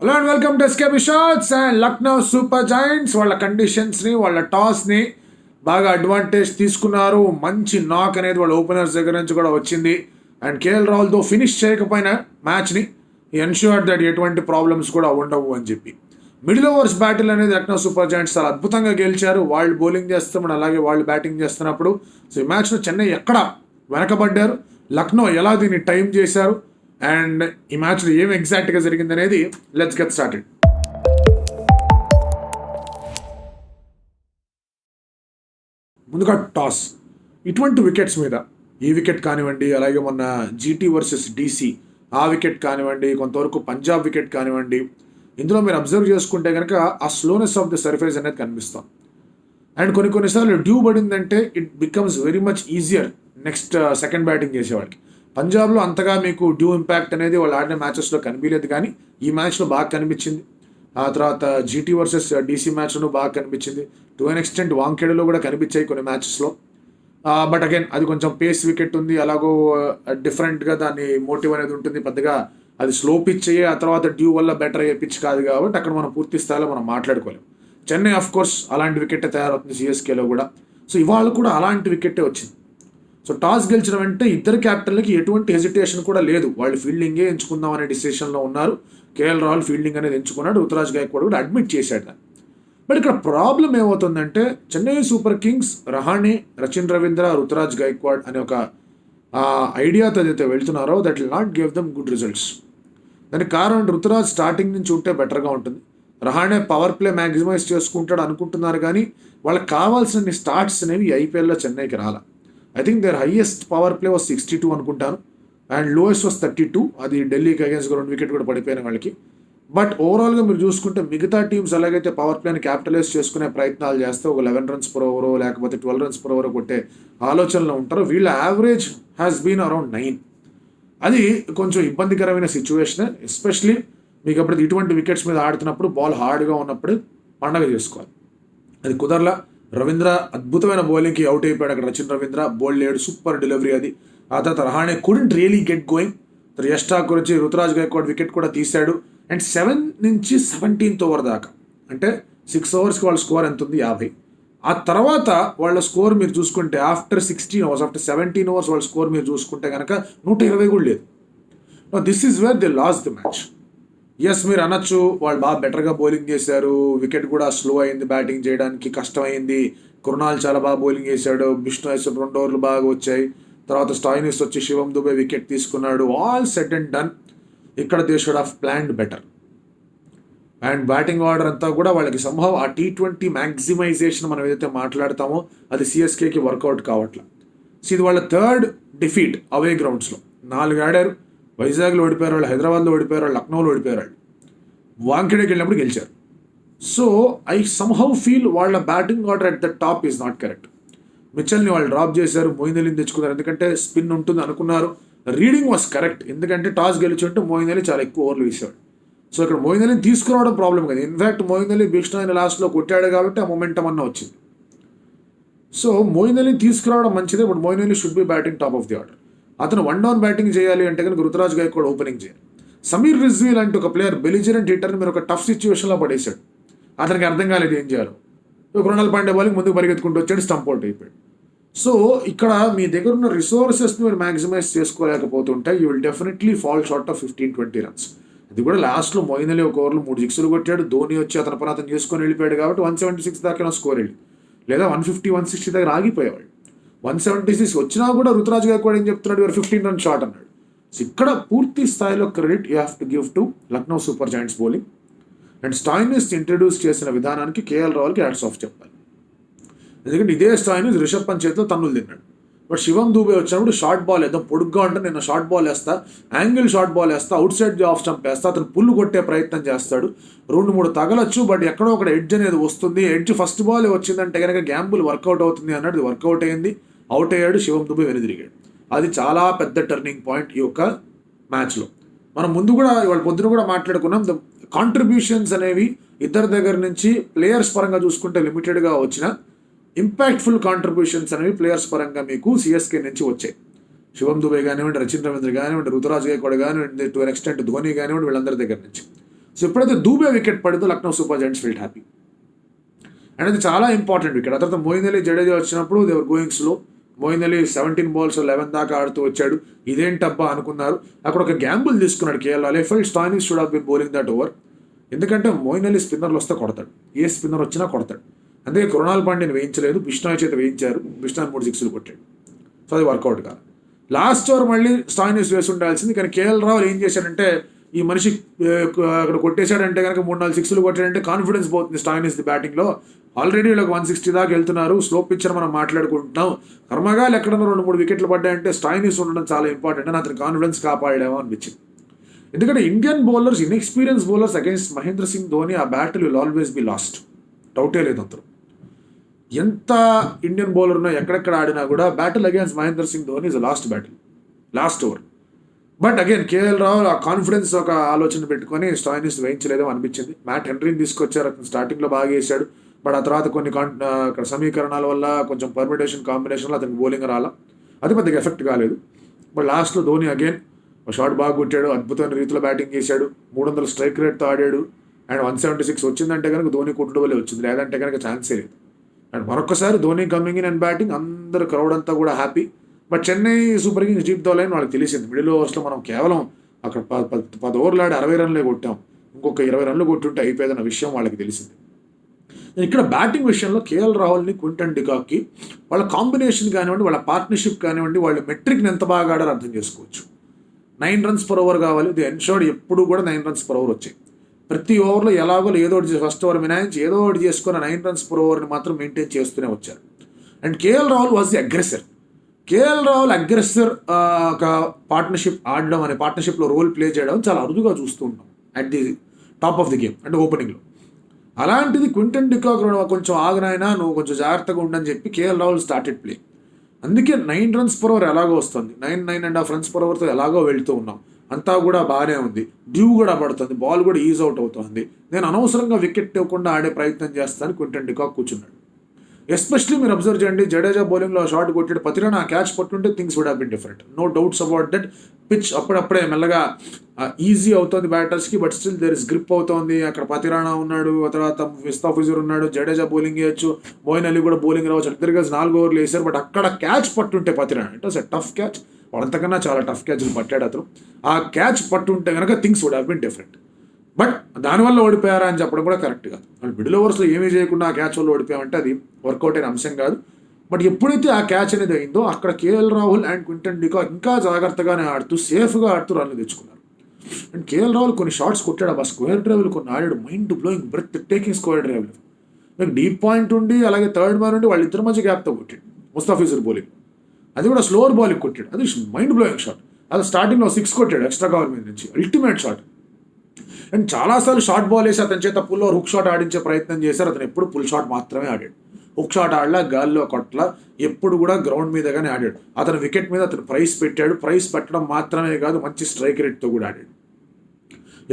Hello and welcome to SKP shots. And Lucknow super Giants వాళ్ళ కండిషన్స్ని వాళ్ళ టాస్ని బాగా అడ్వాంటేజ్ తీసుకున్నారు. మంచి నాక్ అనేది వాళ్ళ ఓపెనర్స్ దగ్గర నుంచి కూడా వచ్చింది. అండ్ కేఎల్ రాహుల్తో ఫినిష్ చేయకపోయినా మ్యాచ్ని ఎన్ష్యూర్ దట్ ఎటువంటి ప్రాబ్లమ్స్ కూడా ఉండవు అని చెప్పి మిడిల్ ఓవర్స్ బ్యాటిల్ అనేది లక్నో సూపర్ జైంట్స్ చాలా అద్భుతంగా గెలిచారు. వాళ్ళు బౌలింగ్ చేస్తున్నప్పుడు అలాగే వాళ్ళు బ్యాటింగ్ చేస్తున్నప్పుడు. సో ఈ మ్యాచ్లో చెన్నై ఎక్కడ వెనకబడ్డారు, లక్నో ఎలా దీన్ని టైం చేశారు, అండ్ ఈ మ్యాచ్లో ఏం ఎగ్జాక్ట్గా జరిగింది అనేది లెట్స్ గెట్ స్టార్టెడ్. ముందుగా టాస్. ఇటువంటి వికెట్స్ మీద ఈ వికెట్ కానివ్వండి, అలాగే మొన్న జీటీ వర్సెస్ డీసీ ఆ వికెట్ కానివ్వండి, కొంతవరకు పంజాబ్ వికెట్ కానివ్వండి, ఇందులో మీరు అబ్జర్వ్ చేసుకుంటే కనుక ఆ స్లోనెస్ ఆఫ్ ద సర్ఫేస్ అనేది కనిపిస్తాం. అండ్ కొన్నిసార్లు డ్యూ పడిందంటే it becomes very much easier next second batting చేసేవాళ్ళకి. పంజాబ్లో అంతగా మీకు డ్యూ ఇంపాక్ట్ అనేది వాళ్ళు ఆడిన మ్యాచెస్లో కనిపించలేదు, కానీ ఈ మ్యాచ్లో బాగా కనిపించింది. ఆ తర్వాత జీటీ వర్సెస్ డీసీ మ్యాచ్లో బాగా కనిపించింది. టు అన్ ఎక్స్టెంట్ వాంఖేడలో కూడా కనిపించాయి కొన్ని మ్యాచెస్లో. బట్ అగైన్ అది కొంచెం పేస్ వికెట్ ఉంది, అలాగో డిఫరెంట్గా దాని మోటివ్ అనేది ఉంటుంది. పెద్దగా అది స్లో పిచ్ అయ్యే ఆ తర్వాత డ్యూ వల్ల బెటర్ అయ్యే పిచ్ కాదు కాబట్టి అక్కడ మనం పూర్తి స్థాయిలో మనం మాట్లాడుకోలేము. చెన్నై ఆఫ్ కోర్స్ అలాంటి వికెట్టే తయారవుతుంది సిఎస్కేలో కూడా. సో ఇవాళ కూడా అలాంటి వికెట్టే వచ్చింది. సో టాస్ గెలిచిన వెంటనే ఇద్దరు క్యాప్టెన్లకి ఎటువంటి హెజిటేషన్ కూడా లేదు, వాళ్ళు ఫీల్డింగే ఎంచుకుందాం అనే డిసిషన్లో ఉన్నారు. కేఎల్ రాహుల్ ఫీల్డింగ్ అనేది ఎంచుకున్నాడు, రుతురాజ్ గైక్వాడ్ కూడా అడ్మిట్ చేశాడు దాన్ని. బట్ ఇక్కడ ప్రాబ్లం ఏమవుతుందంటే చెన్నై సూపర్ కింగ్స్ రహానే, రచిన్ రవీంద్ర, రుతురాజ్ గైక్వాడ్ అనే ఒక ఐడియాతో ఏదైతే వెళ్తున్నారో that will not give them good results. దానికి కారణం రుతురాజ్ స్టార్టింగ్ నుంచి ఉంటే బెటర్గా ఉంటుంది. రహానే పవర్ ప్లే మ్యాక్సిమైజ్ చేసుకుంటాడు అనుకుంటున్నారు, కానీ వాళ్ళకి కావాల్సిన స్టార్ట్స్ అనేవి ఐపీఎల్లో చెన్నైకి రాలా. I think their highest power play was 62 అనుకుంటాను, అండ్ లోయెస్ట్ వాస్ 32. అది ఢిల్లీకి అగేన్స్ట్గా 2 వికెట్ కూడా పడిపోయిన వాళ్ళకి. బట్ ఓవరాల్గా మీరు చూసుకుంటే మిగతా టీమ్స్ ఎలాగైతే పవర్ ప్లేని క్యాపిటలైజ్ చేసుకునే ప్రయత్నాలు చేస్తే ఒక 11 runs per over లేకపోతే 12 runs per over కొట్టే ఆలోచనలో ఉంటారో, వీళ్ళ యావరేజ్ హ్యాస్ బీన్ అరౌండ్ 9. అది కొంచెం ఇబ్బందికరమైన సిచ్యువేషన్, ఎస్పెషలీ మీకు అప్పుడు ఇటువంటి వికెట్స్ మీద ఆడుతున్నప్పుడు బాల్ హార్డ్గా ఉన్నప్పుడు పండగ చేసుకోవాలి. అది కుదరలా. రవీంద్ర అద్భుతమైన బౌలింగ్కి అవుట్ అయిపోయాడు అక్కడ. రచిన్ రవీంద్ర బౌల్డ్ లేడు, సూపర్ డెలివరీ అది. ఆ తర్వాత Rahane couldn't really get going. Yash Thakur వచ్చి రుతురాజ్ గైక్వాడ్ వికెట్ కూడా తీశాడు. అండ్ 7 నుంచి 17th over దాకా, అంటే 6 overs వాళ్ళ స్కోర్ ఎంత ఉంది, 50. ఆ తర్వాత వాళ్ళ స్కోర్ మీరు చూసుకుంటే ఆఫ్టర్ 16 overs, ఆఫ్టర్ 17 overs వాళ్ళ స్కోర్ మీరు చూసుకుంటే కనుక 120 కూడా లేదు. This is where they lost the match. Yes, మీరు అనొచ్చు వాళ్ళు బాగా బెటర్గా బౌలింగ్ చేశారు, వికెట్ కూడా స్లో అయింది, బ్యాటింగ్ చేయడానికి కష్టమైంది, కృణాల్ చాలా బాగా బౌలింగ్ చేశాడు, బిష్ణు ఐసప్ 2 overs బాగా వచ్చాయి, తర్వాత స్టాయినిస్ వచ్చి శివం దుబే వికెట్ తీసుకున్నాడు. All set and done. ఇక్కడ they should have planned better. And batting order అంతా కూడా వాళ్ళకి సంభవం ఆ T20 మ్యాక్సిమైజేషన్ మనం ఏదైతే మాట్లాడతామో అది సిఎస్కేకి వర్కౌట్ కావట్లేదు. సో ఇది వాళ్ళ 3rd డిఫీట్ అవే గ్రౌండ్స్లో. 4 ఆడారు, వైజాగ్లో ఓడిపోయారు వాళ్ళు, హైదరాబాద్లో ఓడిపోయారు వాళ్ళు, లక్నోలో ఓడిపోయారు వాళ్ళు, వాంఖేడేకి వెళ్ళినప్పుడు గెలిచారు. సో ఐ సమ్హౌ ఫీల్ వాళ్ళ batting order at the top is not correct. మిచెల్ని వాళ్ళు డ్రాప్ చేశారు, మోయిన్ అలీని తెచ్చుకున్నారు, ఎందుకంటే స్పిన్ ఉంటుంది అనుకున్నారు. రీడింగ్ వాస్ కరెక్ట్, ఎందుకంటే టాస్ గెలిచి ఉంటే మోయిన్ అలీ చాలా ఎక్కువ ఓవర్లు వేసాడు. సో ఇక్కడ మోయిన్ అలీని తీసుకురావడం ప్రాబ్లం కదా. ఇన్ఫ్యాక్ట్ మోయిన్ అలీ బిష్ణు లాస్ట్లో కొట్టాడు కాబట్టి ఆ మొమెంటం అన్న వచ్చింది. సో మోయిన్ అలీని తీసుకురావడం మంచిదే, but Moeen Ali should be batting top of the order. అతను 1 down బ్యాటింగ్ చేయాలి అంటే కనుక రుతురాజ్ గైక్వాడ్ ఓపెనింగ్ చేయాలి. సమీర్ రిజ్వీ లాంటి ఒక ప్లేయర్ బెలిజరెంట్ హిట్టర్ని మీరు ఒక టఫ్ సిచ్యువేషన్లో పడేశాడు. అతనికి అర్థం కాలేదు ఏం చేయాలో. కృణాల్ పాండే బౌలింగ్ ముందుకు పరిగెత్తుకుంటూ వచ్చాడు, స్టంప్ అవుట్ అయిపోయాడు. సో ఇక్కడ మీ దగ్గర ఉన్న రిసోర్సెస్ని మీరు మ్యాక్సిమైజ్ చేసుకోలేకపోతుంటే you will definitely fall short of 15-20 runs. అది కూడా లాస్ట్లో మోయిన్ అలీ ఒక ఓవర్లో 3 sixes కొట్టాడు, ధోని వచ్చి అతని పని అతను చేసుకొని వెళ్ళిపోయాడు కాబట్టి 176 దాకా స్కోర్ వెళ్ళి, లేదా 150-160 దగ్గర ఆగిపోయేవాడు. 176 వచ్చినా కూడా రుతురాజ్ గైక్వాడ్ ఏం చెప్తున్నాడు, 15 runs షార్ట్ అన్నాడు. సో ఇక్కడ పూర్తి స్థాయిలో credit you have to give to Lucknow super Giants bowling. And Stoinis introduce చేసిన విధానానికి కేఎల్ రాహుల్కి హ్యాట్స్ ఆఫ్ చెప్పాలి, ఎందుకంటే ఇదే స్టాయినిస్ రిషబ్ పంత్ చేతిలో తన్నులు తిన్నాడు. బట్ శివం దూబే వచ్చినప్పుడు షార్ట్ బాల్ వేద్దాం, పొడుగ్గా ఉంటే నేను షార్ట్ బాల్ వేస్తా, యాంగిల్ షార్ట్ బాల్ వేస్తా, అవుట్ సైడ్ ఆఫ్ స్టంప్ వేస్తా, అతను పుల్లు కొట్టే ప్రయత్నం చేస్తాడు. 2-3 తగలచ్చు, బట్ ఎక్కడో ఒక ఎడ్జ్ అనేది వస్తుంది. ఎడ్జ్ ఫస్ట్ బాల్ వచ్చిందంటే కనుక గ్యాంబుల్ వర్కౌట్ అవుతుంది అన్నాడు, వర్కౌట్ అయింది, అవుట్ అయ్యాడు, శివం దుబే వెనుదిరిగాడు. అది చాలా పెద్ద టర్నింగ్ పాయింట్ ఈ యొక్క మ్యాచ్లో. మనం ముందు కూడా ఇవాళ పొద్దున కూడా మాట్లాడుకున్నాం, ద కాంట్రిబ్యూషన్స్ అనేవి ఇద్దరి దగ్గర నుంచి ప్లేయర్స్ పరంగా చూసుకుంటే లిమిటెడ్గా వచ్చిన ఇంపాక్ట్ఫుల్ కాంట్రిబ్యూషన్స్ అనేవి ప్లేయర్స్ పరంగా మీకు సిఎస్కే నుంచి వచ్చాయి. శివం దుబే కానివ్వండి, రచిన్ రవీంద్ర కానివ్వండి, రుతురాజ్ గైక్వాడ్ కానివ్వండి, టు ఎన్ ఎక్స్టెంట్ ధోని కానివ్వండి, వీళ్ళందరి దగ్గర నుంచి. సో ఎప్పుడైతే దూబే వికెట్ పడిందో Lucknow super Giants field happy. And అది చాలా ఇంపార్టెంట్ వికెట్. ఆ తర్వాత మోయిన్ అలీ జడేజా వచ్చినప్పుడు they're going slow. Moeen Ali 17 balls 11 దాకా ఆడుతూ వచ్చాడు. ఇదేంటబ్బా అనుకున్నారు. అక్కడ ఒక గ్యాంబుల్ తీసుకున్నాడు KL Rahul. Felt Stoinis should have been bowling that over. ఎందుకంటే మోయిన్ అలీ స్పిన్నర్లు వస్తే కొడతాడు, ఏ స్పిన్నర్ వచ్చినా కొడతాడు. అందుకే కృణాల్ పాండ్యని వేయించలేదు, బిష్నాయ్ చేత వేయించారు. బిష్నాయ్ 3 6 కొట్టాడు. సో అది వర్కౌట్ కాదు. లాస్ట్ ఓవర్ మళ్ళీ స్టాయినిస్ వేసి ఉండాల్సింది. కానీ కేఎల్ రాహుల్ ఏం చేశాడంటే, ఈ మనిషి అక్కడ కొట్టేశాడంటే కనుక 3-4 6 కొట్టాడంటే కాన్ఫిడెన్స్ పోతుంది స్టాయినిస్ బ్యాటింగ్లో. ఆల్రెడీ వీళ్ళకి 160 దాకా వెళ్తున్నారు. స్లో పిచ్చర్ మనం మాట్లాడుకుంటున్నాం. కర్మగాలు ఎక్కడన్నా 2-3 వికెట్లు పడ్డాయంటే స్టాయినిస్ ఉండడం చాలా ఇంపార్టెంట్ అని అతని కాన్ఫిడెన్స్ కాపాడామో అనిపించింది. ఎందుకంటే Indian bowlers, inexperience bowlers against Mahendra Singh Dhoni, ఆ battle will always be lost. డౌటే లేదు అందరూ. ఎంత ఇండియన్ బౌలర్ ఉన్నా ఎక్కడెక్కడ ఆడినా కూడా battle against Mahendra Singh Dhoni is last battle, last over. But again KL Rahul ఆ కాన్ఫిడెన్స్ ఒక ఆలోచన పెట్టుకొని స్టాయినిస్ వేయించలేదో అనిపించింది. మ్యాట్ హెన్రీని తీసుకొచ్చారు. అతను స్టార్టింగ్లో బాగా వేసాడు. బట్ ఆ తర్వాత కొన్ని అక్కడ సమీకరణాల వల్ల కొంచెం పర్మిటేషన్ కాంబినేషన్లో అతనికి బౌలింగ్ రాలా, అది పెద్దగా ఎఫెక్ట్ కాలేదు. బట్ లాస్ట్లో ధోని అగైన్ షాట్ బాగా కొట్టాడు. అద్భుతమైన రీతిలో బ్యాటింగ్ చేశాడు. 300 స్ట్రైక్ రేట్తో ఆడాడు. అండ్ 176 వచ్చిందంటే కనుక ధోని కొట్టుడు వల్లే వచ్చింది, లేదంటే కనుక ఛాన్సే లేదు. అండ్ మరొకసారి Dhoni coming in and batting, అందరు క్రౌడ్ అంతా కూడా happy. But Chennai super kings deep down వాళ్ళకి తెలిసింది. మిడిల్ ఓవర్స్లో మనం కేవలం అక్కడ 10 ఓవర్లు ఆడి 60 రన్లే కొట్టాం. ఇంకొక 20 రన్లు కొట్టుంటే అయిపోయేదన్న విషయం వాళ్ళకి తెలిసింది. ఇక్కడ బ్యాటింగ్ విషయంలో కేఎల్ రాహుల్ని, క్వింటన్ డికాక్కి వాళ్ళ కాంబినేషన్ కానివ్వండి, వాళ్ళ పార్ట్నర్షిప్ కానివ్వండి, వాళ్ళ మెట్రిక్ని ఎంత బాగా ఆడారో అర్థం చేసుకోవచ్చు. 9 runs per over కావాలి. ది ఎన్షోర్డ్ ఎప్పుడు కూడా 9 runs per over వచ్చాయి. ప్రతి ఓవర్లో ఎలాగో ఏదో ఒకటి ఫస్ట్ ఓవర్ మినాయించి ఏదో ఒకటి చేసుకున్న 9 runs per overని మాత్రం మెయింటైన్ చేస్తూనే వచ్చారు. And KL Rahul was the aggressor. KL Rahul aggressor ఒక పార్ట్నర్షిప్ ఆడడం అనే పార్ట్నర్షిప్లో రోల్ ప్లే చేయడం చాలా అరుదుగా చూస్తూ ఉంటాం at the top of the game, అంటే ఓపెనింగ్లో. అలాంటిది క్వింటన్ డికాక్ కొంచెం ఆగనైనా నువ్వు కొంచెం జాగ్రత్తగా ఉండని చెప్పి కేఎల్ రాహుల్ స్టార్టెడ్ ప్లే. అందుకే 9 runs per over ఎలాగో వస్తుంది, 9.5 runs per overతో ఎలాగో వెళ్తూ ఉన్నాం. అంతా కూడా బాగానే ఉంది. డ్యూ కూడా పడుతుంది, బాల్ కూడా ఈజ్ అవుట్ అవుతుంది. నేను అనవసరంగా వికెట్ ఇవ్వకుండా ఆడే ప్రయత్నం చేస్తాను క్వింటన్ డికాక్ కూర్చున్నాడు. ఎస్పెషలీ మీరు అబ్జర్వ్ చేయండి, జడేజా బౌలింగ్లో షాట్ కొట్టాడు. పతిరానా క్యాచ్ పట్టుంటే things would have been different. No doubts about that. Pitch అప్పుడప్పుడే మెల్లగా ఈజీ అవుతుంది బ్యాటర్స్కి, but still there is grip అవుతోంది. అక్కడ పతిరానా ఉన్నాడు, తర్వాత ముస్తాఫిజుర్ ఉన్నాడు, జడేజా బౌలింగ్ వేయచ్చు, మోయిన్ అలీ కూడా బౌలింగ్ రావచ్చు. ఇద్దరు కలిసి 4 ఓవర్లు వేశారు. బట్ అక్కడ క్యాచ్ పట్టుంటే Pathirana, it was a tough catch. వాళ్ళంతకన్నా చాలా టఫ్ క్యాచ్లు పట్టాడు అతను. ఆ క్యాచ్ పట్టుంటే కనుక things would have been different. But దానివల్ల ఓడిపోయారా అని చెప్పడం కూడా కరెక్ట్ కాదు. వాళ్ళు మిడిల్ ఓవర్స్లో ఏమీ చేయకుండా ఆ క్యాచ్ వల్ల ఓడిపోయామంటే అది వర్కౌట్ అయిన అంశం కాదు. బట్ ఎప్పుడైతే ఆ క్యాచ్ అనేది అయిందో అక్కడ KL Rahul and Quinton de Kock ఇంకా జాగ్రత్తగానే ఆడుతూ సేఫ్గా ఆడుతూ రన్లు తెచ్చుకున్నారు. అండ్ కేఎల్ రాహుల్ కొన్ని షాట్స్ కొట్టాడు. ఆ స్క్వేర్ డ్రైవ్లు కొన్ని ఆడాడు, mind blowing, breath taking square డ్రైవ్లు. మీకు డీప్ పాయింట్ ఉండి అలాగే థర్డ్ మ్యాన్ ఉండి వాళ్ళిద్దరి మధ్య గ్యాప్తో కొట్టాడు ముస్తాఫిజుర్ బౌలింగ్. అది కూడా స్లోవర్ బాలింగ్ కొట్టాడు. అది మైండ్ బ్లోయింగ్ షాట్. అది స్టార్టింగ్లో 6 కొట్టాడు ఎక్స్ట్రా కవర్ మీద నుంచి, అల్టిమేట్ షాట్. అండ్ చాలాసార్లు షార్ట్ బాల్ వేసి అతని చేత పుల్ ఓవర్ హుక్ షాట్ ఆడించే ప్రయత్నం చేశారు. అతను ఎప్పుడు పుల్ షాట్ మాత్రమే ఆడాడు. హుక్ షాట్ ఆడలా, గాల్లో కొట్ల, ఎప్పుడు కూడా గ్రౌండ్ మీదగానే ఆడాడు. అతను వికెట్ మీద అతను ప్రైస్ పెట్టాడు. ప్రైస్ పెట్టడం మాత్రమే కాదు, మంచి స్ట్రైక్ రేట్తో కూడా ఆడాడు.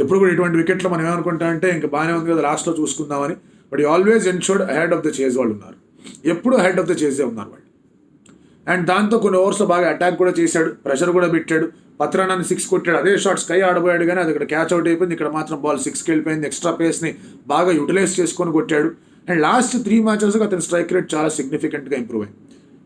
ఎప్పుడు కూడా ఇటువంటి వికెట్లు మనం ఏమనుకుంటా అంటే ఇంకా బాగానే ఉంది కదా లాస్ట్లో చూసుకుందామని. బట్ ఈ always ensured ahead of the chase వాళ్ళు ఉన్నారు. ఎప్పుడు అహెడ్ ఆఫ్ ద చేజే ఉన్నారు వాళ్ళు. అండ్ దాంతో కొన్ని ఓవర్స్లో బాగా అటాక్ కూడా చేశాడు, ప్రెషర్ కూడా పెట్టాడు. పత్రానాన్ని 6 కొట్టాడు. అదే షాట్ స్కై ఆడబోయాడు కానీ అది ఇక్కడ క్యాచ్ అవుట్ అయిపోయింది. ఇక్కడ మాత్రం బాల్ 6కి వెళ్ళిపోయింది. ఎక్స్ట్రా పేస్ని బాగా యూటిలైజ్ చేసుకొని కొట్టాడు. అండ్ లాస్ట్ 3 మ్యాచెస్కి అతని స్ట్రైక్ రేట్ చాలా సిగ్నిఫికెంట్గా ఇంప్రూవ్ అయింది.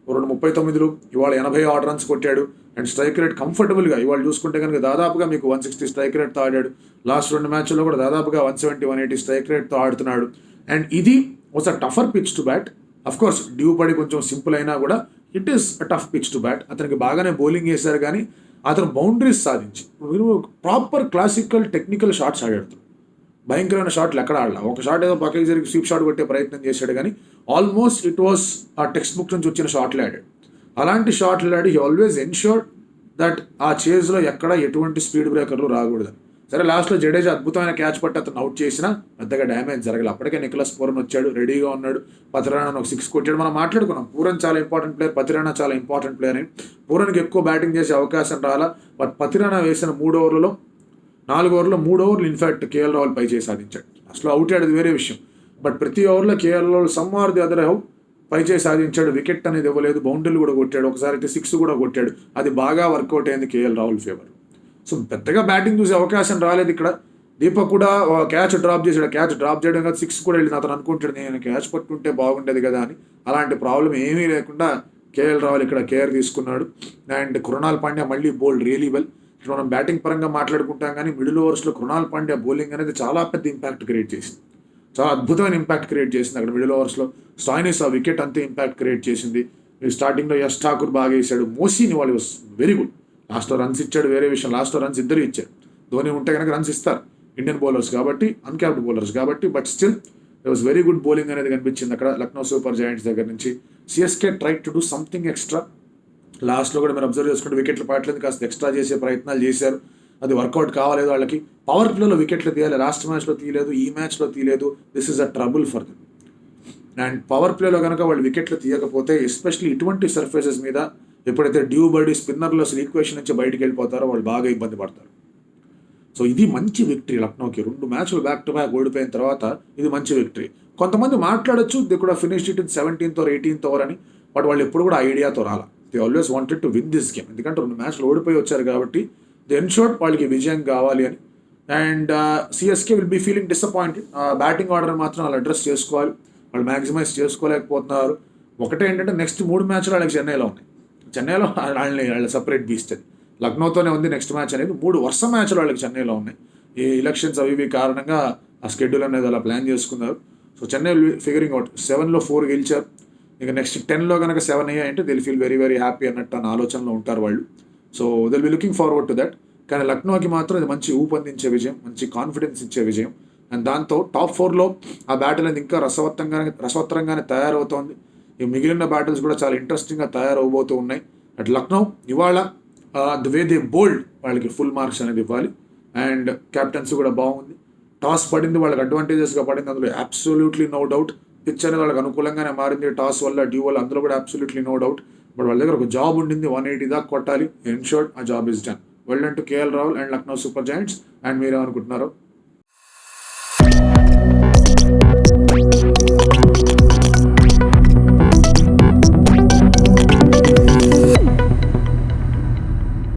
239 ఇవాళ 86 runs కొట్టాడు. అండ్ స్ట్రైక్ రేట్ కంఫర్టబుల్గా ఇవాళ చూసుకుంటే కనుక దాదాపుగా మీకు 160 స్ట్రైక్ రేట్తో ఆడాడు. లాస్ట్ 2 మ్యాచ్ల్లో కూడా దాదాపుగా 170, 180 స్ట్రైక్ రేట్తో ఆడుతున్నాడు. అండ్ ఇది was a టఫర్ pitch to bat. Of course due పడి కొంచెం సింపుల్ అయినా కూడా it is a tough pitch to bat. అతనికి బాగానే బౌలింగ్ వేశారు కానీ అతను బౌండరీస్ సాధించి ప్రాపర్ క్లాసికల్ టెక్నికల్ షాట్స్ ఆడాడు. భయంకరమైన షాట్లు ఎక్కడ ఆడలా. ఒక షాట్ ఏదో పక్కకి జరిగి స్వీప్ షాట్ కొట్టే ప్రయత్నం చేశాడు కానీ ఆల్మోస్ట్ ఇట్ వాస్ ఆ టెక్స్ట్ బుక్ నుంచి వచ్చిన షాట్లు ఆడాడు. అలాంటి షాట్లు ఆడి హీ ఆల్వేస్ ఎన్ష్యూర్డ్ దట్ ఆ చేజ్లో ఎక్కడ ఎటువంటి స్పీడ్ బ్రేకర్లు రాకూడదు. సరే లాస్ట్లో జడేజా అద్భుతమైన క్యాచ్ పట్టి అతను అవుట్ చేసినా పెద్దగా డ్యామేజ్ జరగలేదు. అప్పటికే నికోలస్ పూరన్ వచ్చాడు, రెడీగా ఉన్నాడు. పతిరానా ఒక 6 కొట్టాడు. మనం మాట్లాడుకున్నాం పూరన్ చాలా ఇంపార్టెంట్ ప్లేయర్, పతిరానా చాలా ఇంపార్టెంట్ ప్లేయర్ అని. పూరన్కి ఎక్కువ బ్యాటింగ్ చేసే అవకాశం రాలా. బట్ పతిరానా వేసిన 4 ఓవర్లలో 3 ఓవర్లు ఇన్ఫాక్ట్ కేఎల్ రాహుల్ పై చేసి సాధించాడు. అసలు అవుట్ ఆడేది వేరే విషయం. బట్ ప్రతి ఓవర్లో KL Rahul some or the other how పై చేసి సాధించాడు. వికెట్ అనేది ఇవ్వలేదు, బౌండరీలు కూడా కొట్టాడు, ఒకసారి అయితే 6 కూడా కొట్టాడు. అది బాగా వర్కౌట్ అయింది కేఎల్ రాహుల్ ఫేవర్. సో పెద్దగా బ్యాటింగ్ చూసే అవకాశం రాలేదు ఇక్కడ. దీపక్ కూడా క్యాచ్ డ్రాప్ చేసాడు, క్యాచ్ డ్రాప్ చేయడం కదా 6 కూడా వెళ్ళింది. అతను అనుకుంటాడు నేను క్యాచ్ పట్టుకుంటే బాగుండేది కదా అని. అలాంటి ప్రాబ్లం ఏమీ లేకుండా కేఎల్ రాహుల్ ఇక్కడ కేర్ తీసుకున్నాడు. అండ్ కృణాల్ పాండ్యా మళ్ళీ బౌల్డ్ రియలీ వెల్. ఇక్కడ మనం బ్యాటింగ్ పరంగా మాట్లాడుకుంటాం కానీ మిడిల్ ఓవర్స్లో కృణాల్ పాండ్యా బౌలింగ్ అనేది చాలా పెద్ద ఇంపాక్ట్ క్రియేట్ చేసింది, చాలా అద్భుతమైన ఇంపాక్ట్ క్రియేట్ చేసింది. అక్కడ మిడిల్ ఓవర్స్లో స్టాయినిస్ ఆ వికెట్ అంతే ఇంపాక్ట్ క్రియేట్ చేసింది. స్టార్టింగ్లో యష్ ఠాకూర్ బాగా వేసాడు, మోసీని వాళ్ళు వాస్ వెరీ గుడ్. లాస్ట్లో రన్స్ ఇచ్చాడు వేరే విషయం, లాస్ట్లో రన్స్ ఇద్దరు ఇచ్చారు. ధోని ఉంటే కనుక రన్స్ ఇస్తారు ఇండియన్ బౌలర్స్ కాబట్టి, అన్క్యాప్డ్ బౌలర్స్ కాబట్టి. But still it was very good bowling అనేది కనిపించింది అక్కడ లక్నో సూపర్ జైంట్స్ దగ్గర నుంచి. CSK try to do something extra. లాస్ట్లో కూడా మీరు అబ్జర్వ్ చేసుకుంటే వికెట్లు పడట్లేదు, కాస్త ఎక్స్ట్రా చేసే ప్రయత్నాలు చేశారు. అది వర్కౌట్ కావాలేదు వాళ్ళకి. పవర్ ప్లేలో వికెట్లు తీయాలి, లాస్ట్ మ్యాచ్లో తీయలేదు, ఈ మ్యాచ్లో తీయలేదు. This is a trouble for them. And power ప్లేలో కనుక వాళ్ళు వికెట్లు తీయకపోతే, ఎస్పెషల్లీ ఇటువంటి సర్ఫేసెస్ మీద ఎప్పుడైతే డ్యూ బర్డీ స్పిన్నర్లు అసలు ఈక్వేషన్ నుంచి బయటికి వెళ్ళిపోతారో వాళ్ళు బాగా ఇబ్బంది పడతారు. సో ఇది మంచి విక్టరీ లక్నోకి. 2 మ్యాచ్లు బ్యాక్ టు బ్యాక్ ఓడిపోయిన తర్వాత ఇది మంచి విక్టరీ. కొంతమంది మాట్లాడొచ్చు దే కూడా finish it in 17th or 18th over అని, బట్ వాళ్ళు ఎప్పుడు కూడా ఐడియాతో రాలా. They always wanted to win this game. ఎందుకంటే 2 మ్యాచ్లు ఓడిపోయి వచ్చారు కాబట్టి దే ఎన్షోర్డ్ వాళ్ళకి విజయం కావాలి అని. And CSK will be feeling disappointed. Batting order మాత్రం వాళ్ళు అడ్రస్ చేసుకోవాలి, వాళ్ళు మ్యాక్సిమైజ్ చేసుకోలేకపోతున్నారు. ఒకటే ఏంటంటే నెక్స్ట్ 3 మ్యాచ్లు వాళ్ళకి చెన్నైలో ఉన్నాయి. చెన్నైలో వాళ్ళ సపరేట్ బీస్ట్ అది. లక్నోతోనే ఉంది నెక్స్ట్ మ్యాచ్ అనేది. 3 వరుస మ్యాచ్లు వాళ్ళకి చెన్నైలో ఉన్నాయి. ఈ ఎలక్షన్స్ అవి కారణంగా ఆ షెడ్యూల్ అనేది అలా ప్లాన్ చేసుకున్నారు. So Chennai figuring out. 7లో 4 గెలిచారు. ఇక నెక్స్ట్ 10లో కనుక 7 అయ్యాయంటే they'll feel very very happy అన్నట్టు అన్న ఆలోచనలో ఉంటారు వాళ్ళు. So they'll be looking forward to that. కానీ లక్నోకి మాత్రం ఇది మంచి ఊపందించే విజయం, మంచి కాన్ఫిడెన్స్ ఇచ్చే విజయం. అండ్ దాంతో టాప్ 4లో ఆ బ్యాటిల్ అనేది ఇంకా రసవత్తరంగానే తయారవుతోంది. ఈ మిగిలిన బ్యాటిల్స్ కూడా చాలా ఇంట్రెస్టింగ్గా తయారవబోతూ ఉన్నాయి. అట్ లక్నో ఇవాళ ది వే దే బోల్డ్ వాళ్ళకి ఫుల్ మార్క్స్ అనేది ఇవ్వాలి. అండ్ క్యాప్టెన్సీ కూడా బాగుంది. టాస్ పడింది వాళ్ళకి అడ్వాంటేజెస్గా పడింది, అందులో అబ్సల్యూట్లీ నో డౌట్. పిచ్ అనేది వాళ్ళకి అనుకూలంగానే మారింది టాస్ వల్ల, డ్యూ వల్ల, అందులో కూడా అబ్సల్యూట్లీ నో డౌట్. బట్ వాళ్ళ దగ్గర ఒక జాబ్ ఉండింది, 180 దాకా కొట్టాలి. ఎన్షోర్డ్ ఆ job is done. Well done to KL Rahul and Lucknow super giants. And మీరేమనుకుంటున్నారో